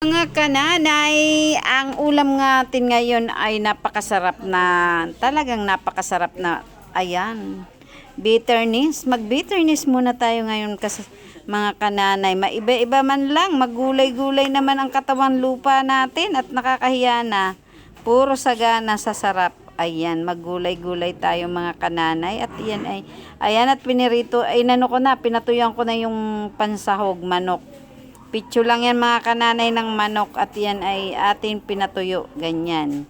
Mga kananay, ang ulam natin ngayon ay napakasarap na, talagang napakasarap na, ayan, bitterness. Mag-bitterness muna tayo ngayon kasi mga kananay, maiba-iba man lang, maggulay-gulay naman ang katawan lupa natin at nakakahiya na. Puro sagana sa sarap. Ayan, maggulay-gulay tayo mga kananay at iyan ay, ayan at pinirito, ay nano ko na, pinatuyan ko na yung pansahog, manok. Pitso lang yan mga kananay ng manok at yan ay atin pinatuyo. Ganyan.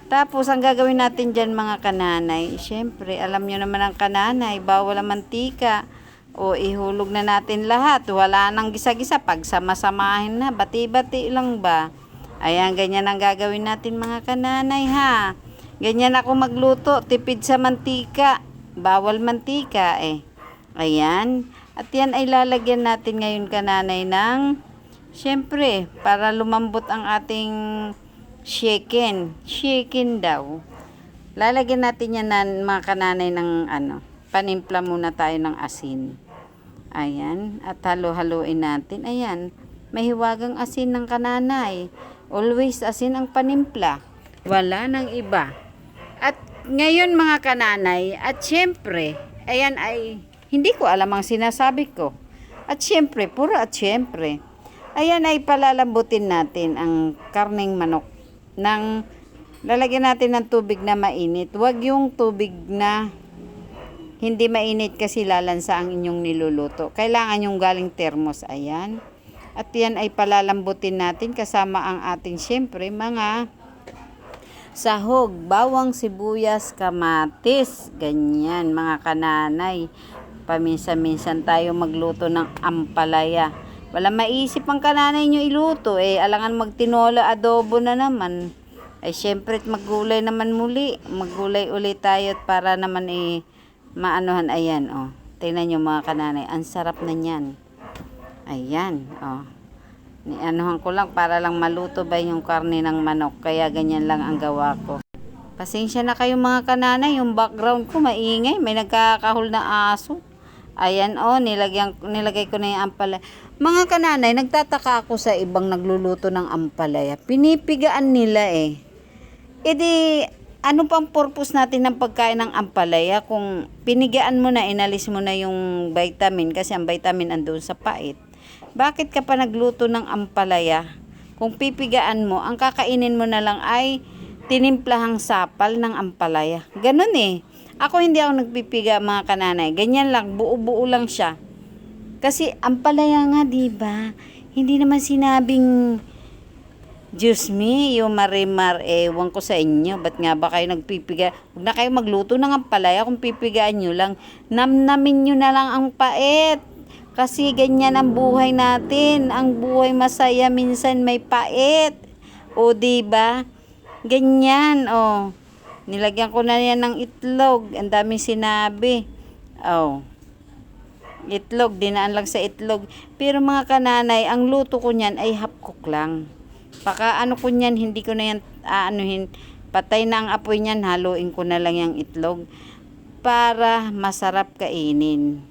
Tapos ang gagawin natin dyan mga kananay, syempre alam nyo naman ang kananay, bawal ang mantika. O ihulog na natin lahat. Wala nang gisa-gisa. Pag sama-samahin na, bati-bati lang ba? Ayan, ganyan ang gagawin natin mga kananay ha. Ganyan ako magluto, tipid sa mantika. Bawal mantika eh. Ayan. At yan ay lalagyan natin ngayon kananay ng, syempre, para lumambot ang ating chicken. Chicken daw. Lalagyan natin yan na, mga kananay ng panimpla muna tayo ng asin. Ayan. At halo-haluin natin. Ayan. May hiwagang asin ng kananay. Always asin ang panimpla. Wala nang iba. At ngayon mga kananay, at syempre, ayan ay, hindi ko alam ang sinasabi ko. At syempre, puro at syempre. Ayan ay palalambutin natin ang karneng manok. Lalagyan natin ng tubig na mainit. Huwag yung tubig na hindi mainit kasi lalansa ang inyong niluluto. Kailangan yung galing termos. Ayan. At yan ay palalambutin natin kasama ang ating syempre mga sahog, bawang, sibuyas, kamatis. Ganyan mga kananay. Paminsan-minsan tayo magluto ng ampalaya. Wala maisip ang kananay nyo iluto eh. Alangan magtinola, adobo na naman. Ay syempre maggulay naman muli. Maggulay ulit tayo para naman maanuhan. Ayan oh. Tingnan nyo mga kananay. Ang sarap na yan. Ayan oh. Nianuhan ko lang para lang maluto ba yung karne ng manok. Kaya ganyan lang ang gawa ko. Pasensya na kayo mga kananay. Yung background ko maingay. May nagkakahol na aso. Ayan oh. Nilagay ko na yung ampalaya. Mga kananay, nagtataka ako sa ibang nagluluto ng ampalaya. Pinipigaan nila eh. E di, ano pang purpose natin ng pagkain ng ampalaya kung pinigaan mo na, inalis mo na yung vitamin kasi ang vitamin andun sa pait. Bakit ka pa nagluto ng ampalaya? Kung pipigaan mo, ang kakainin mo na lang ay tinimplahang sapal ng ampalaya. Ganun eh. Ako hindi ako nagpipiga mga kananay. Ganyan lang, buo-buo lang siya. Kasi ampalaya nga, diba? Hindi naman sinabing Diyos me, yung marimar, ewan ko sa inyo. Ba't nga ba kayo nagpipiga? Huwag na kayo magluto ng ampalaya kung pipigaan nyo lang. Namnamin nyo na lang ang pait. Kasi ganyan ang buhay natin. Ang buhay masaya, minsan may pait. O diba? Ganyan, o. Nilagyan ko na yan ng itlog. Ang daming sinabi. O. Itlog, dinaan lang sa itlog. Pero mga kananay, ang luto ko niyan ay half cook lang. Paka ano ko niyan, hindi ko na yan aanuhin. Patay na ang apoy niyan, haluin ko na lang yung itlog. Para masarap kainin.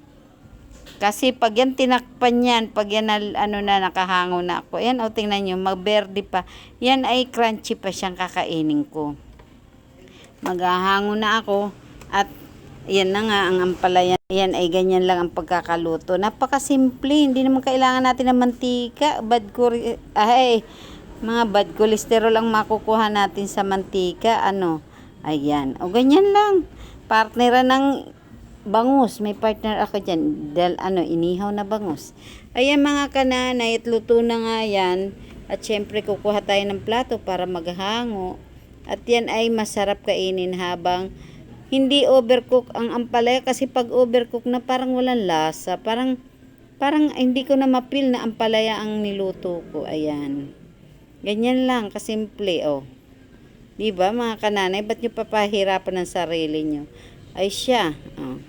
Kasi pag yan tinakpan yan, pag yan nakahango na ako. Ayan, o tingnan nyo, magberde pa. Yan ay crunchy pa siyang kakainin ko. Maghahango na ako. At yan na nga ang ampalaya. Yan ay ganyan lang ang pagkakaluto. Napakasimple. Hindi naman kailangan natin ng mantika. Mga bad cholesterol ang makukuha natin sa mantika. Ayan. O ganyan lang. Partneran ng bangus. May partner ako dyan. Inihaw na bangus. Ayan mga kananay. At luto na nga yan. At syempre kukuha tayo ng plato para maghango. At yan ay masarap kainin habang hindi overcook ang ampalaya. Kasi pag overcook na parang walang lasa. Parang hindi ko na mapil na ampalaya ang niluto ko. Ayan. Ganyan lang. Kasimple oh. Diba mga kananay? Ba't nyo papahirapan ng sarili nyo? Ay siya. Oh.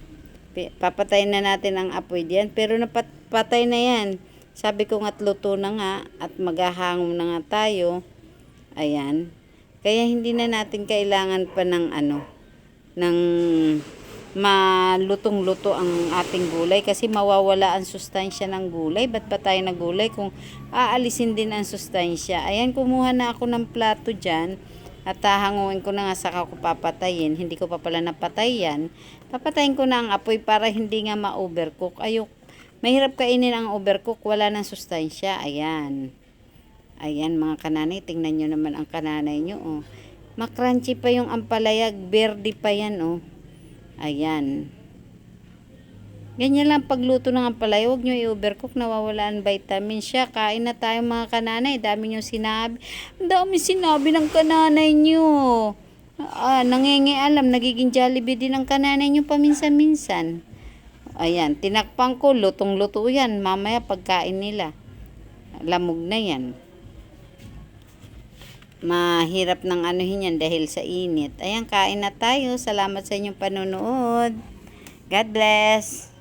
Papatayin na natin ang apoy diyan. Pero napatay na yan. Sabi ko nga't luto na nga. At maghahango na nga tayo. Ayan. Kaya hindi na natin kailangan pa ng malutong-luto ang ating gulay kasi mawawala ang sustansya ng gulay. Ba't pa tayo na gulay kung aalisin din ang sustansya? Ayan, kumuha na ako ng plato dyan at hahanguin ko na nga saka ko papatayin. Hindi ko pa pala napatay yan. Papatayin ko na ang apoy para hindi nga ma-overcook. Mahirap kainin ang overcook, wala ng sustansya. Ayan. Ayan mga kananay, tingnan nyo naman ang kananay nyo. Oh. Makrunchy pa yung ampalaya, verde pa yan. Oh. Ayan. Ganyan lang pagluto ng ampalaya. Huwag nyo i-overcook. Nawawala ang vitamin siya. Kain na tayo mga kananay. Dami nyo sinabi. Dami sinabi ng kananay nyo. Nangingialam. Nagiging Jollibee din ang kananay nyo paminsan-minsan. Ayan. Tinakpan ko. Lutong-luto yan. Mamaya pagkain nila. Lamog na yan. Mahirap ng anuhin yan dahil sa init. Ayan, kain na tayo. Salamat sa inyong panonood. God bless.